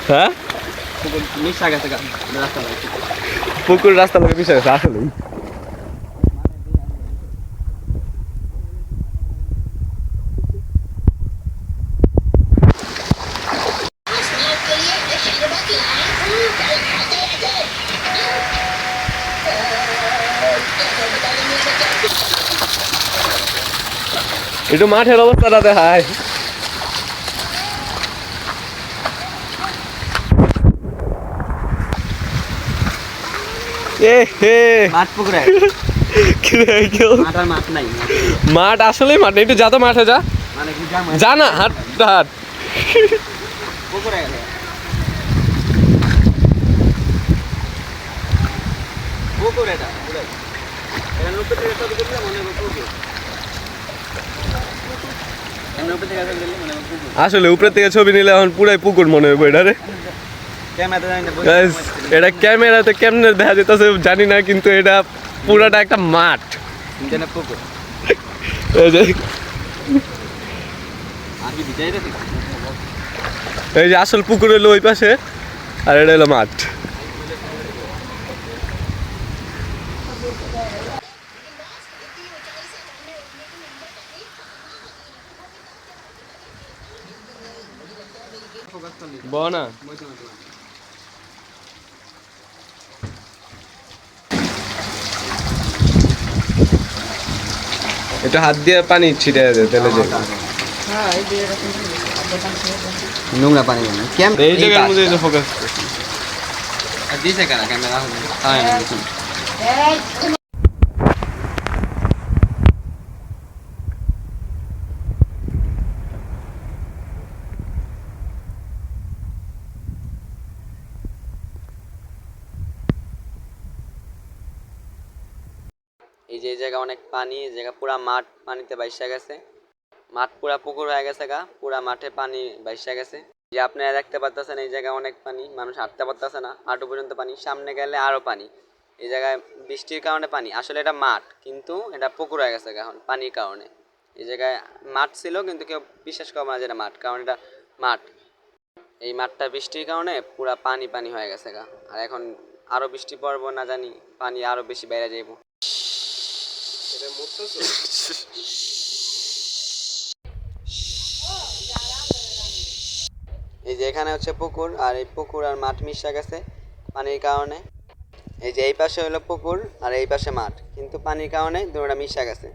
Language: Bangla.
হ্যাঁ পুকুর রাস্তা লোকে মিশে গেছে আসলে একটু মাঠের অবস্থাটা দেখায় মাঠ আসলে মাঠ একটু যা তো মাঠে যা যা না হাট হাট আসলে উপরে থেকে ছবি নিলে এখন পুরাই পুকুর মনে হবে এটা রে এটা ক্যামেরাতে কেমনে দেখা যেতেছে জানি না কিন্তু এটা পুরাটা একটা মাঠ এই যে আসল পুকুর হলো ওই পাশে আর এটা হলো মাঠ বনা এটা হাত দিয়ে পানি ছিটে তেলে নোংরা পানি এই জায়গার মধ্যে ফোকাস দিছে কারা ক্যামেরা এই যে জায়গা অনেক পানি, এই জায়গা পুরা মাঠ পানিতে ভাইসা গেছে, মাঠ পুরা পুকুর হয়ে গেছে গা, পুরা মাঠে পানি ভাইসা গেছে। যে আপনারা দেখতে পাচ্ছেন এই জায়গায় অনেক পানি, মানুষ হাঁটতে পারতেছে না, হাঁটু পর্যন্ত পানি, সামনে গেলে আরো পানি। এই জায়গায় বৃষ্টির কারণে পানি, আসলে এটা মাঠ কিন্তু এটা পুকুর হয়ে গেছে এখন পানির কারণে। এই জায়গায় মাঠ ছিল কিন্তু কেউ বিশ্বাস করবে না যে এটা মাঠ, কারণ এটা মাঠ। এই মাঠটা বৃষ্টির কারণে পুরা পানি পানি হয়ে গেছে গা, আর এখন আরো বৃষ্টি পড়বো না জানি, পানি আরো বেশি বাইরে যাইব। এই যে এখানে হচ্ছে পুকুর, আর এই পুকুর আর মাঠ মিশা গেছে পানির কারণে। এই যে এই পাশে হলো পুকুর আর এই পাশে মাঠ, কিন্তু পানির কারণে দুটোটা মিশা গেছে।